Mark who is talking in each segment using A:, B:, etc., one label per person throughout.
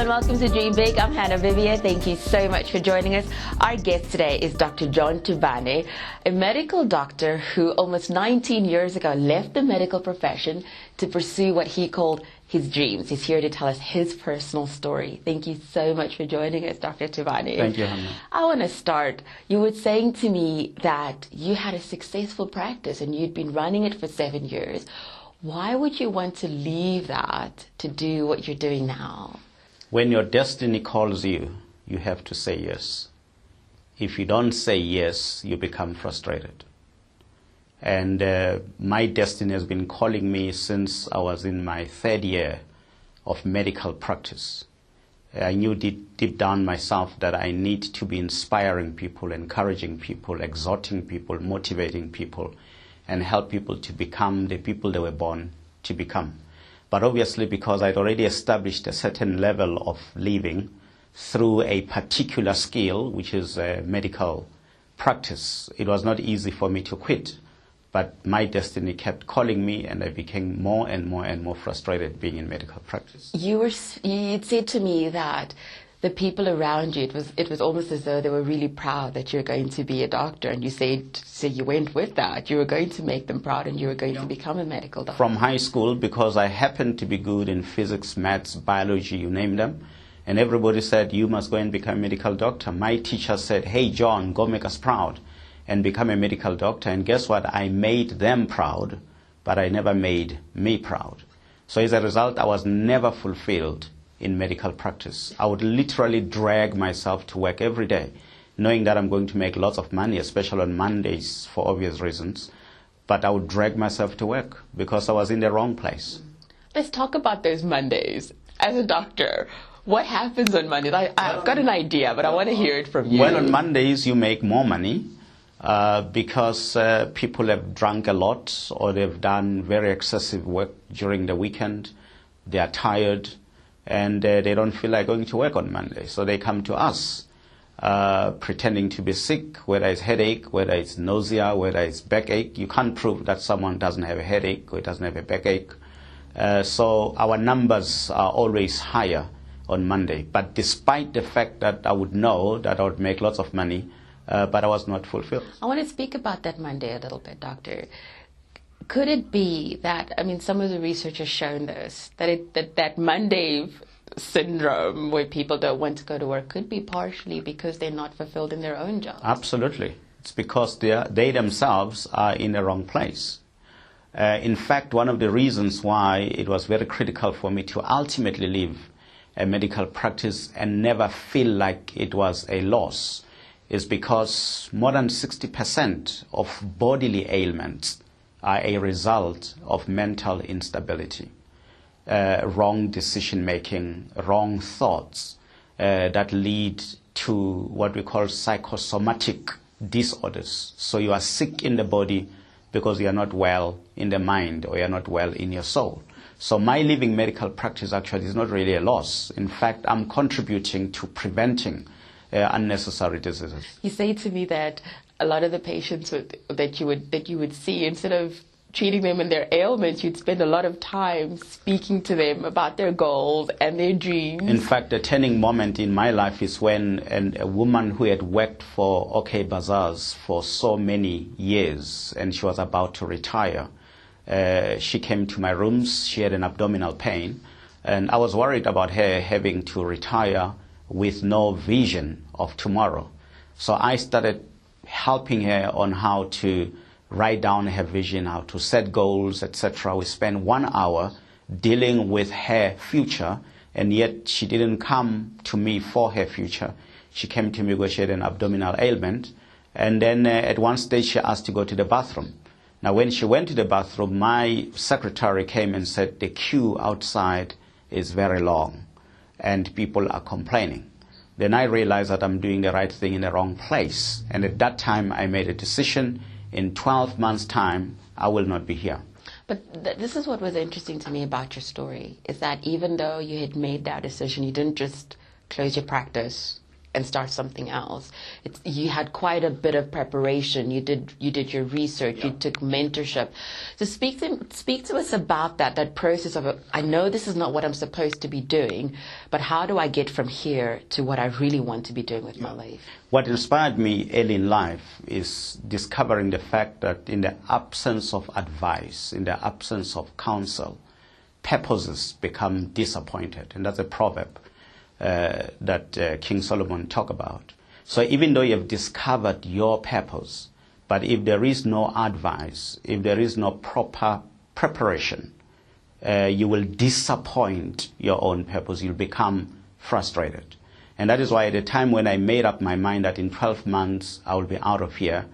A: and welcome to Dream Big. I'm Hannah Viviers. Thank you so much for joining us. Our guest today is Dr. John Tibane, a medical doctor who almost 19 years ago left the medical profession to pursue what he called his dreams. He's here to tell us his personal story. Thank you so much for joining us, Dr. Tibane.
B: Thank you, Hannah.
A: I want to start. You were saying to me that you had a successful practice and you'd been running it for 7 years. Why would you want to leave that to do what you're doing now?
B: When your destiny calls you, you have to say yes. If you don't say yes, you become frustrated. And my destiny has been calling me since I was in my 3rd year of medical practice. I knew deep down myself that I need to be inspiring people, encouraging people, exhorting people, motivating people, and help people to become the people they were born to become. But obviously, because I'd already established a certain level of living through a particular skill, which is medical practice, it was not easy for me to quit. But my destiny kept calling me, and I became more and more and more frustrated being in medical practice.
A: You said to me that the people around you, it was almost as though they were really proud that you're going to be a doctor, and you said, so you went with that. You were going to make them proud, and you were going to become a medical doctor.
B: From high school, because I happened to be good in physics, maths, biology, you name them, and everybody said, you must go and become a medical doctor. My teacher said, hey, John, go make us proud and become a medical doctor. And guess what? I made them proud, but I never made me proud. So as a result, I was never fulfilled in medical practice. I would literally drag myself to work every day, knowing that I'm going to make lots of money, especially on Mondays for obvious reasons. But I would drag myself to work because I was in the wrong place.
A: Let's talk about those Mondays. As a doctor, what happens on Mondays? I've got an idea, but I want to hear it from you.
B: Well, on Mondays, you make more money because people have drunk a lot or they've done very excessive work during the weekend. They are tired, and they don't feel like going to work on Monday. So they come to us pretending to be sick, whether it's headache, whether it's nausea, whether it's backache. You can't prove that someone doesn't have a headache or doesn't have a backache. So our numbers are always higher on Monday. But despite the fact that I would know that I would make lots of money, but I was not fulfilled.
A: I want to speak about that Monday a little bit, Doctor. Could it be that, some of the research has shown this, that Monday syndrome where people don't want to go to work could be partially because they're not fulfilled in their own jobs?
B: Absolutely. It's because they themselves are in the wrong place. In fact, one of the reasons why it was very critical for me to ultimately leave a medical practice and never feel like it was a loss is because more than 60% of bodily ailments are a result of mental instability, wrong decision-making, wrong thoughts that lead to what we call psychosomatic disorders. So you are sick in the body because you are not well in the mind or you are not well in your soul. So my leaving medical practice actually is not really a loss. In fact, I'm contributing to preventing unnecessary diseases.
A: You say to me that a lot of the patients that you would see, instead of treating them in their ailments, you'd spend a lot of time speaking to them about their goals and their dreams.
B: In fact, the turning moment in my life is when a woman who had worked for OK Bazaars for so many years and she was about to retire, she came to my rooms. She had an abdominal pain, and I was worried about her having to retire with no vision of tomorrow. So I started helping her on how to write down her vision, how to set goals, etc. We spent 1 hour dealing with her future, and yet she didn't come to me for her future. She came to me because she had an abdominal ailment, and then at one stage she asked to go to the bathroom. Now when she went to the bathroom, my secretary came and said the queue outside is very long and people are complaining. Then I realized that I'm doing the right thing in the wrong place. And at that time, I made a decision. In 12 months' time, I will not be here.
A: But this is what was interesting to me about your story, is that even though you had made that decision, you didn't just close your practice and start something else. You had quite a bit of preparation. You did your research.
B: Yeah.
A: You took mentorship. So speak to us about that process of, I know this is not what I'm supposed to be doing, but how do I get from here to what I really want to be doing with my life?
B: What inspired me early in life is discovering the fact that in the absence of advice, in the absence of counsel, purposes become disappointed. And that's a proverb that King Solomon talked about. So even though you have discovered your purpose, but if there is no advice, if there is no proper preparation, you will disappoint your own purpose. You'll become frustrated. And that is why at the time when I made up my mind that in 12 months I will be out of here,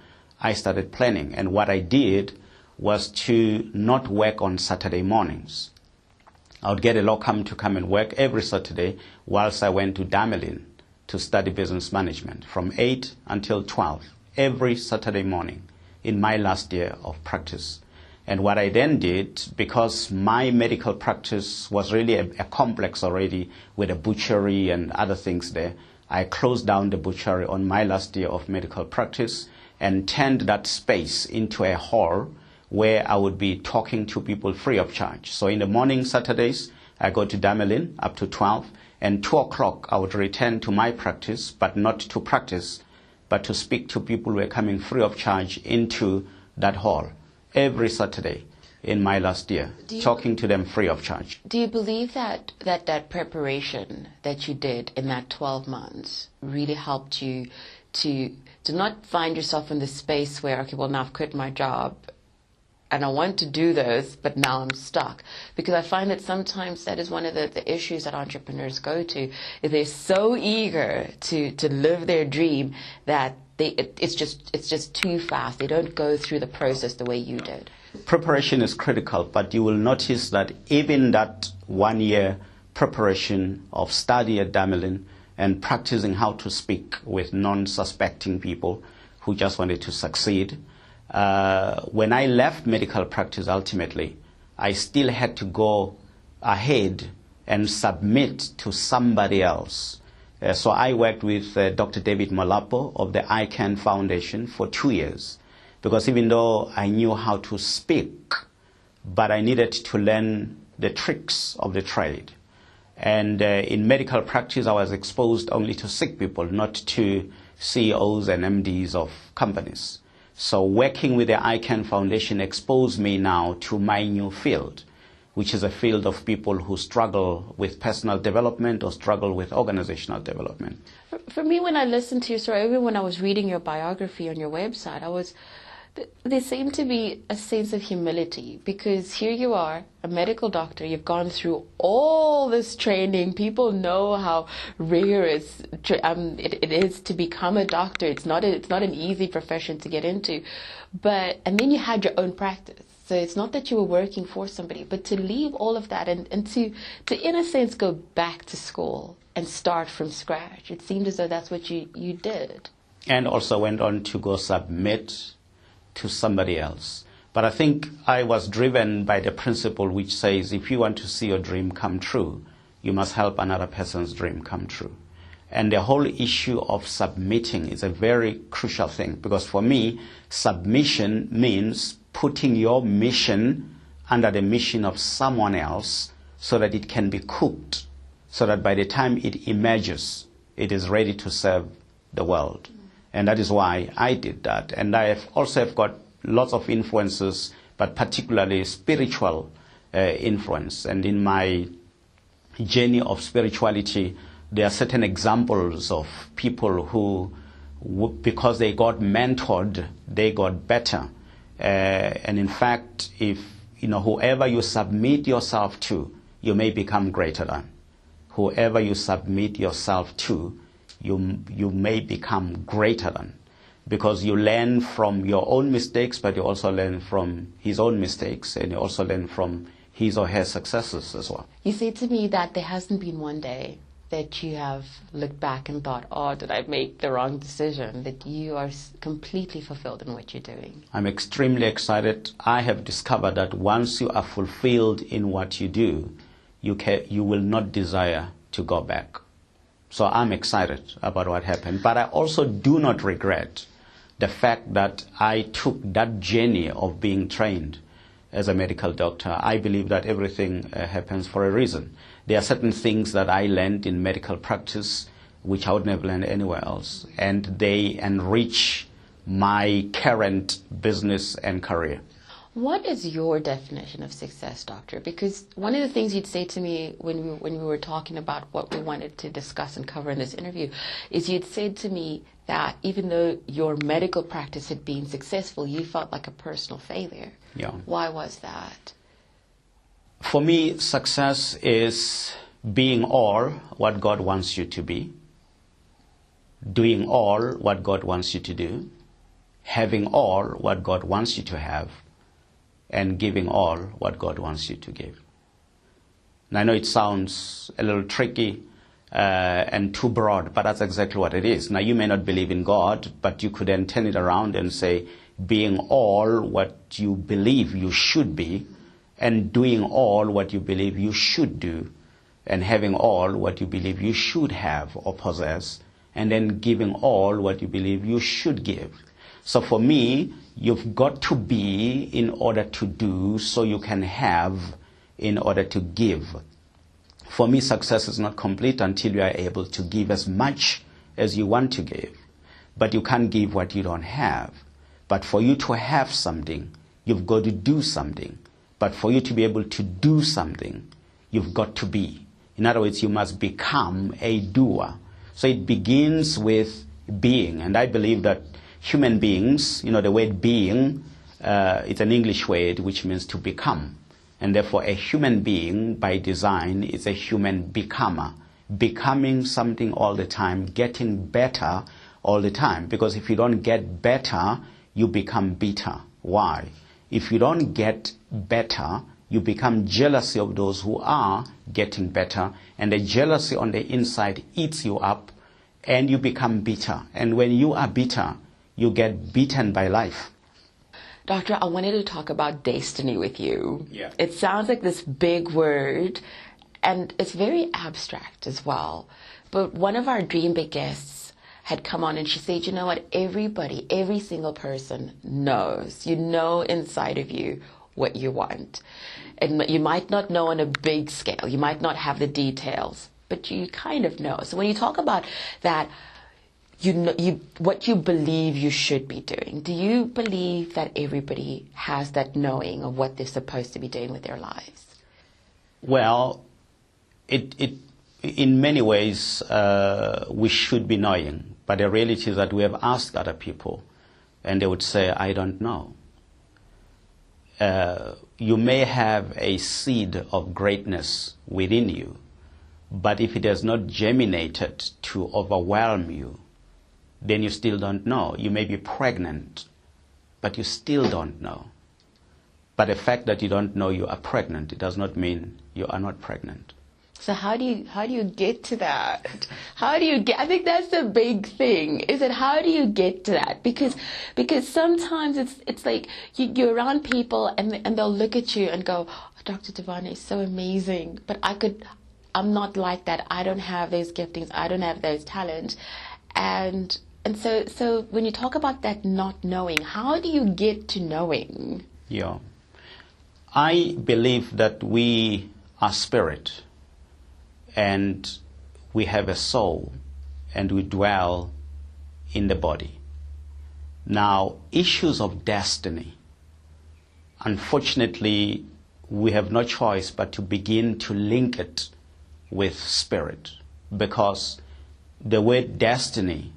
B: I started planning. And what I did was to not work on Saturday mornings. I would get a locum to come and work every Saturday whilst I went to Damelin to study business management from 8 until 12 every Saturday morning in my last year of practice. And what I then did, because my medical practice was really a complex already with a butchery and other things there, I closed down the butchery on my last year of medical practice and turned that space into a hall where I would be talking to people free of charge. So in the morning, Saturdays, I go to Damelin up to 12, and 2 o'clock I would return to my practice, but not to practice, but to speak to people who were coming free of charge into that hall every Saturday in my last year, talking to them free of charge.
A: Do you believe that preparation that you did in that 12 months really helped you to not find yourself in the space where, okay, well, now I've quit my job and I want to do this, but now I'm stuck? Because I find that sometimes that is one of the issues that entrepreneurs go to, is they're so eager to live their dream that it's just too fast. They don't go through the process the way you did.
B: Preparation is critical, but you will notice that even that 1 year preparation of study at Damelin and practicing how to speak with non-suspecting people who just wanted to succeed, when I left medical practice ultimately, I still had to go ahead and submit to somebody else. So I worked with Dr. David Molapo of the ICANN Foundation for 2 years, because even though I knew how to speak, but I needed to learn the tricks of the trade. And in medical practice, I was exposed only to sick people, not to CEOs and MDs of companies. So working with the ICANN Foundation exposed me now to my new field, which is a field of people who struggle with personal development or struggle with organizational development.
A: For me, when I listened to your story, even when I was reading your biography on your website, there seemed to be a sense of humility, because here you are, a medical doctor, you've gone through all this training, people know how rigorous it is to become a doctor. It's not an easy profession to get into, and then you had your own practice. So it's not that you were working for somebody, but to leave all of that and to in a sense go back to school and start from scratch. It seemed as though that's what you did.
B: And also went on to go submit to somebody else. But I think I was driven by the principle which says if you want to see your dream come true, you must help another person's dream come true. And the whole issue of submitting is a very crucial thing, because for me, submission means putting your mission under the mission of someone else so that it can be cooked, so that by the time it emerges, it is ready to serve the world. And that is why I did that. And I have got lots of influences, but particularly spiritual influence. And in my journey of spirituality, there are certain examples of people who, because they got mentored, they got better. And in fact, if whoever you submit yourself to, you may become greater than. Whoever you submit yourself to, you may become greater than, because you learn from your own mistakes, but you also learn from his own mistakes, and you also learn from his or her successes as well.
A: You say to me that there hasn't been one day that you have looked back and thought, oh, did I make the wrong decision? That you are completely fulfilled in what you're doing.
B: I'm extremely excited. I have discovered that once you are fulfilled in what you do, you will not desire to go back. So I'm excited about what happened. But I also do not regret the fact that I took that journey of being trained as a medical doctor. I believe that everything happens for a reason. There are certain things that I learned in medical practice which I would never learn anywhere else, and they enrich my current business and career.
A: What is your definition of success, doctor? Because one of the things you'd say to me when we were talking about what we wanted to discuss and cover in this interview is you'd said to me that even though your medical practice had been successful, you felt like a personal failure.
B: Yeah.
A: Why was that?
B: For me, success is being all what God wants you to be, doing all what God wants you to do, having all what God wants you to have, and giving all what God wants you to give. And I know it sounds a little tricky and too broad, but that's exactly what it is. Now, you may not believe in God, but you could then turn it around and say, being all what you believe you should be, and doing all what you believe you should do, and having all what you believe you should have or possess, and then giving all what you believe you should give. So for me, you've got to be in order to do, so you can have in order to give. For me, success is not complete until you are able to give as much as you want to give. But you can't give what you don't have. But for you to have something, you've got to do something. But for you to be able to do something, you've got to be. In other words, you must become a doer. So it begins with being. And I believe that human beings, the word being, it's an English word which means to become. And therefore a human being by design is a human becomer. Becoming something all the time, getting better all the time. Because if you don't get better, you become bitter. Why? If you don't get better, you become jealous of those who are getting better. And the jealousy on the inside eats you up and you become bitter. And when you are bitter, you get beaten by life.
A: Doctor, I wanted to talk about destiny with you.
B: Yeah.
A: It sounds like this big word, and it's very abstract as well. But one of our Dream Big guests had come on and she said, you know what, everybody, every single person knows. You know inside of you what you want. And you might not know on a big scale. You might not have the details, but you kind of know. So when you talk about that, you know, what you believe you should be doing. Do you believe that everybody has that knowing of what they're supposed to be doing with their lives?
B: Well, in many ways, we should be knowing. But the reality is that we have asked other people, and they would say, I don't know. You may have a seed of greatness within you, but if it has not germinated to overwhelm you, then you still don't know. You may be pregnant, but you still don't know. But the fact that you don't know you are pregnant, it does not mean you are not pregnant.
A: So how do you get to that? I think that's the big thing. Is it how do you get to that? Because sometimes it's like you're around people and they'll look at you and go, oh, Dr. Tibane is so amazing, but I'm not like that. I don't have those giftings. I don't have those talents. And so when you talk about that not knowing, how do you get to knowing?
B: Yeah. I believe that we are spirit and we have a soul and we dwell in the body. Now, issues of destiny, unfortunately, we have no choice but to begin to link it with spirit, because the word destiny,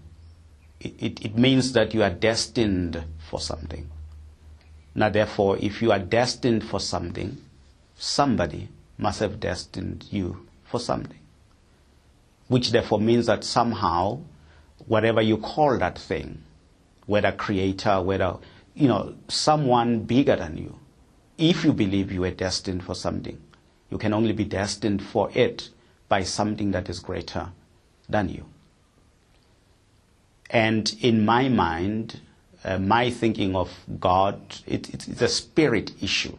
B: it means that you are destined for something. Now, therefore, if you are destined for something, somebody must have destined you for something. Which therefore means that somehow, whatever you call that thing, whether creator, whether, someone bigger than you, if you believe you are destined for something, you can only be destined for it by something that is greater than you. And in my mind, my thinking of God, it's a spirit issue.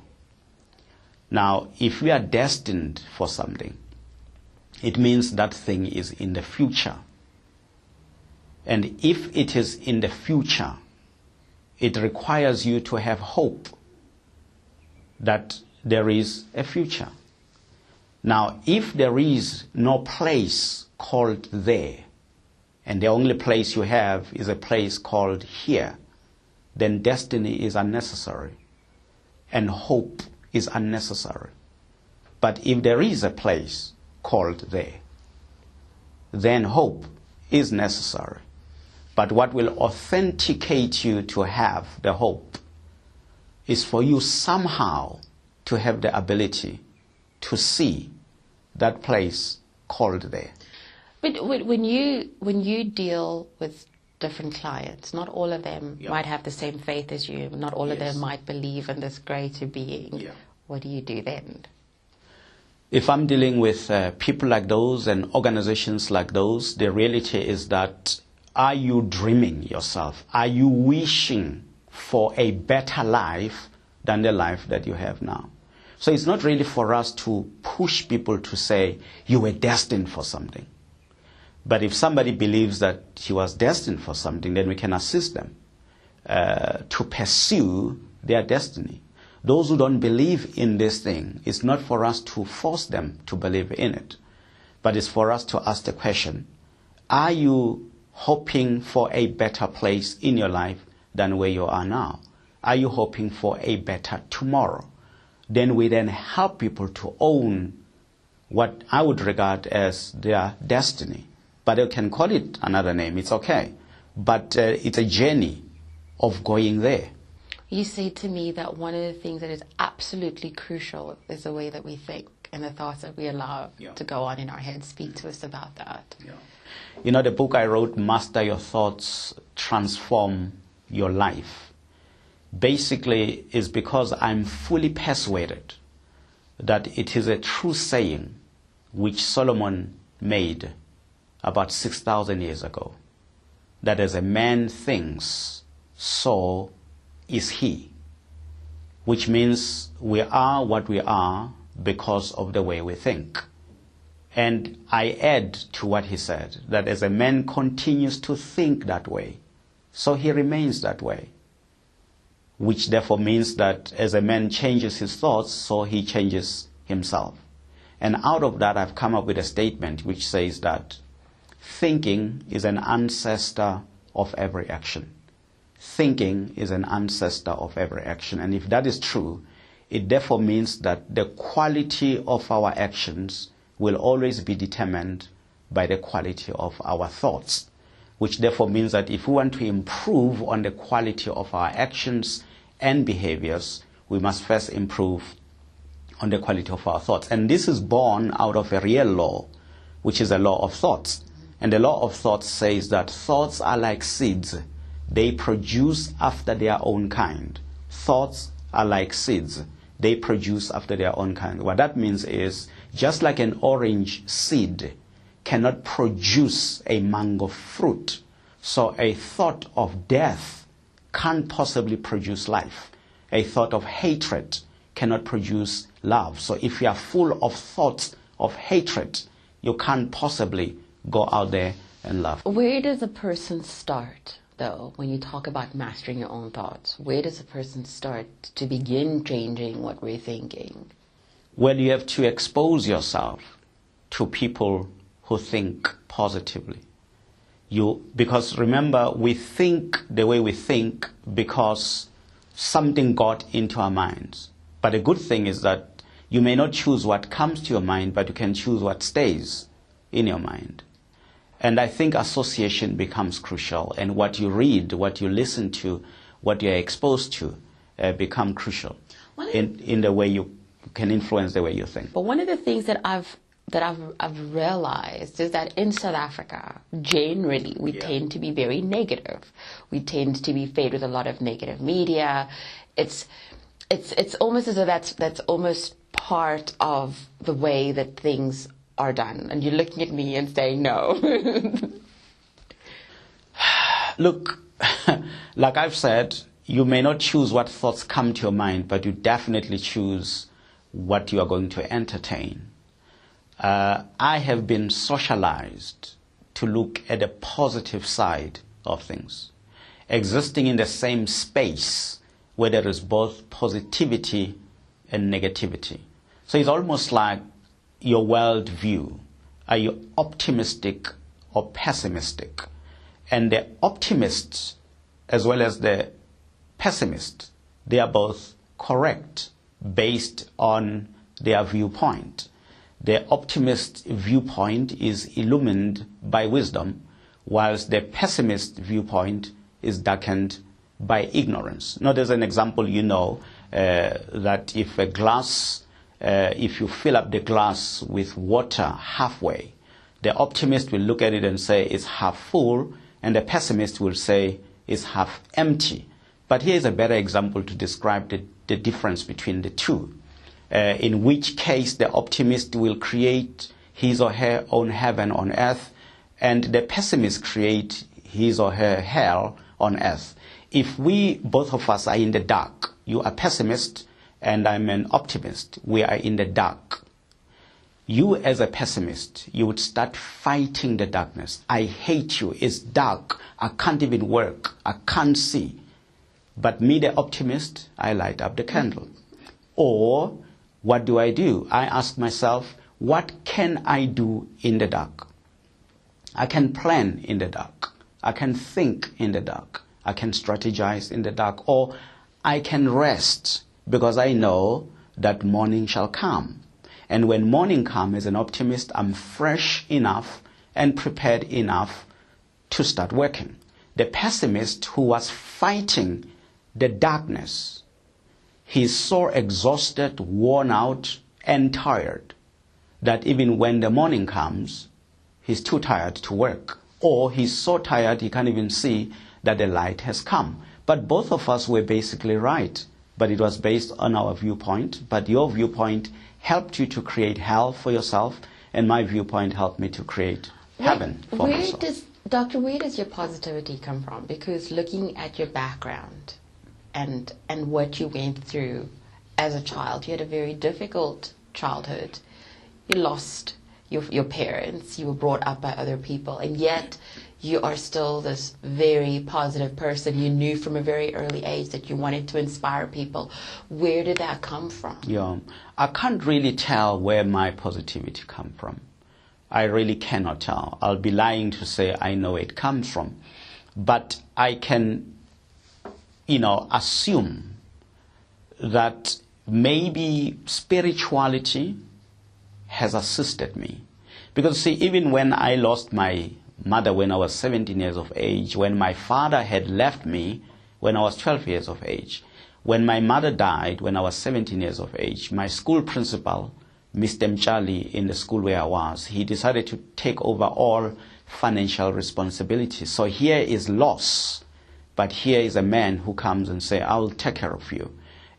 B: Now, if we are destined for something, it means that thing is in the future. And if it is in the future, it requires you to have hope that there is a future. Now, if there is no place called there, and the only place you have is a place called here, then destiny is unnecessary, and hope is unnecessary. But if there is a place called there, then hope is necessary. But what will authenticate you to have the hope is for you somehow to have the ability to see that place called there.
A: But when you deal with different clients, not all of them might have the same faith as you. Not all of them might believe in this greater being.
B: Yeah.
A: What do you do then?
B: If I'm dealing with people like those and organizations like those, the reality is that, are you dreaming yourself? Are you wishing for a better life than the life that you have now? So it's not really for us to push people to say, you were destined for something. But if somebody believes that he was destined for something, then we can assist them to pursue their destiny. Those who don't believe in this thing, it's not for us to force them to believe in it, but it's for us to ask the question, are you hoping for a better place in your life than where you are now? Are you hoping for a better tomorrow? Then we then help people to own what I would regard as their destiny. But they can call it another name, it's okay. But it's a journey of going there.
A: You said to me that one of the things that is absolutely crucial is the way that we think and the thoughts that we allow to go on in our heads. Speak to us about that.
B: Yeah. You know, the book I wrote, Master Your Thoughts, Transform Your Life, basically is because I'm fully persuaded that it is a true saying which Solomon made about 6,000 years ago, that as a man thinks, so is he, which means we are what we are because of the way we think. And I add to what he said, that as a man continues to think that way, so he remains that way, which therefore means that as a man changes his thoughts, so he changes himself. And out of that, I've come up with a statement which says that thinking is an ancestor of every action. Thinking is an ancestor of every action. And if that is true, it therefore means that the quality of our actions will always be determined by the quality of our thoughts, which therefore means that if we want to improve on the quality of our actions and behaviors, we must first improve on the quality of our thoughts. And this is born out of a real law, which is a law of thoughts. And the law of thoughts says that thoughts are like seeds. They produce after their own kind. Thoughts are like seeds. They produce after their own kind. What that means is, just like an orange seed cannot produce a mango fruit, so a thought of death can't possibly produce life. A thought of hatred cannot produce love. So if you are full of thoughts of hatred, you can't possibly go out there and love.
A: Where does a person start, though, when you talk about mastering your own thoughts? Where does a person start to begin changing what we're thinking?
B: Well, you have to expose yourself to people who think positively. Because remember, we think the way we think because something got into our minds. But the good thing is that you may not choose what comes to your mind, but you can choose what stays in your mind. And I think association becomes crucial, and what you read, what you listen to, what you're exposed to become crucial in the way you can influence the way you think.
A: But one of the things that I've realized is that in South Africa, generally, we tend to be very negative. We tend to be fed with a lot of negative media. It's almost as though that's almost part of the way that things are done. And you're looking at me and saying no.
B: Look, like I've said, you may not choose what thoughts come to your mind, but you definitely choose what you are going to entertain. I have been socialized to look at the positive side of things, existing in the same space where there is both positivity and negativity. So it's almost like your world view. Are you optimistic or pessimistic? And the optimists as well as the pessimists, they are both correct based on their viewpoint. The optimist viewpoint is illumined by wisdom, whilst the pessimist viewpoint is darkened by ignorance. Now, there's an example, that if a glass, if you fill up the glass with water halfway, the optimist will look at it and say it's half full, and the pessimist will say it's half empty. But here is a better example to describe the difference between the two. In which case the optimist will create his or her own heaven on earth, and the pessimist create his or her hell on earth. If we, both of us, are in the dark, you are pessimist and I'm an optimist, we are in the dark. You as a pessimist, you would start fighting the darkness. I hate you, it's dark, I can't even work, I can't see. But me, the optimist, I light up the candle. Or what do? I ask myself, what can I do in the dark? I can plan in the dark. I can think in the dark. I can strategize in the dark. Or I can rest because I know that morning shall come. And when morning comes, as an optimist, I'm fresh enough and prepared enough to start working. The pessimist who was fighting the darkness, he's so exhausted, worn out, and tired that even when the morning comes, he's too tired to work. Or he's so tired he can't even see that the light has come. But both of us were basically right. But it was based on our viewpoint. But your viewpoint helped you to create hell for yourself, and my viewpoint helped me to create heaven for myself.
A: Doctor, where does your positivity come from? Because looking at your background and what you went through as a child, you had a very difficult childhood. You lost your parents, you were brought up by other people, and yet you are still this very positive person. You knew from a very early age that you wanted to inspire people. Where did that come from?
B: Yeah, I can't really tell where my positivity comes from. I really cannot tell. I'll be lying to say I know it comes from. But I can, assume that maybe spirituality has assisted me. Because see, even when I lost my mother when I was 17 years of age, when my father had left me when I was 12 years of age, when my mother died when I was 17 years of age, my school principal, Mr. Mchali, in the school where I was, he decided to take over all financial responsibilities. So here is loss, but here is a man who comes and says, I will take care of you.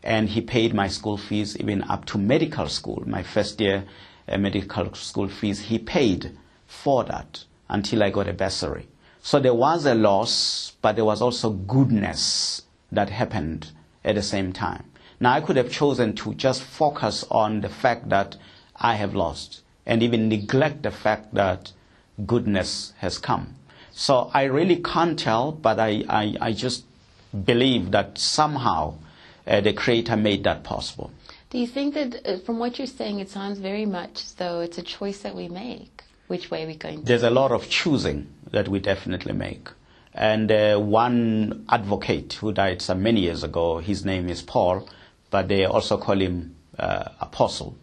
B: And he paid my school fees even up to medical school. My first year medical school fees, he paid for that until I got a bursary. So there was a loss, but there was also goodness that happened at the same time. Now, I could have chosen to just focus on the fact that I have lost and even neglect the fact that goodness has come. So I really can't tell, but I just believe that somehow the Creator made that possible.
A: Do you think that, from what you're saying, it sounds very much as though it's a choice that we make? Which way are we going to?
B: There's a lot of choosing that we definitely make. And one advocate who died some many years ago, his name is Paul, but they also call him Apostle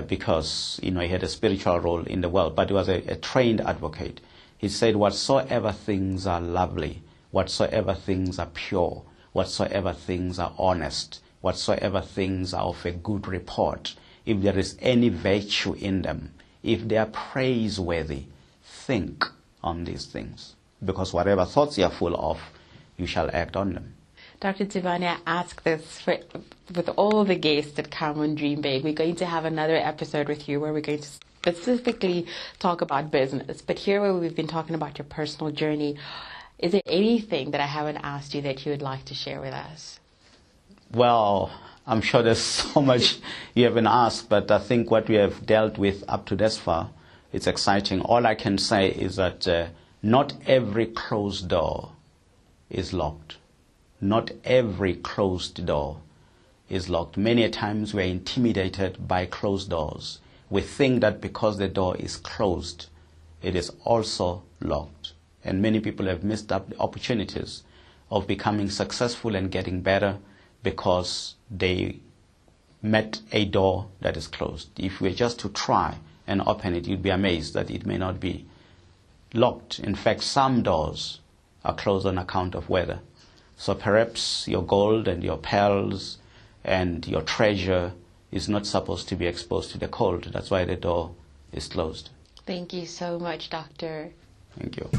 B: because he had a spiritual role in the world, but he was a trained advocate. He said, whatsoever things are lovely, whatsoever things are pure, whatsoever things are honest, whatsoever things are of a good report, if there is any virtue in them, if they are praiseworthy, think on these things. Because whatever thoughts you are full of, you shall act on them.
A: Dr. Tibane, I ask this with all the guests that come on Dream Big. We're going to have another episode with you where we're going to specifically talk about business. But here where we've been talking about your personal journey, is there anything that I haven't asked you that you would like to share with us?
B: Well, I'm sure there's so much you haven't asked, but I think what we have dealt with up to this far, it's exciting. All I can say is that not every closed door is locked. Not every closed door is locked. Many a times we're intimidated by closed doors. We think that because the door is closed, it is also locked. And many people have missed up the opportunities of becoming successful and getting better because they met a door that is closed. If we were just to try and open it, you'd be amazed that it may not be locked. In fact, some doors are closed on account of weather. So perhaps your gold and your pearls and your treasure is not supposed to be exposed to the cold. That's why the door is closed.
A: Thank you so much, Doctor.
B: Thank you.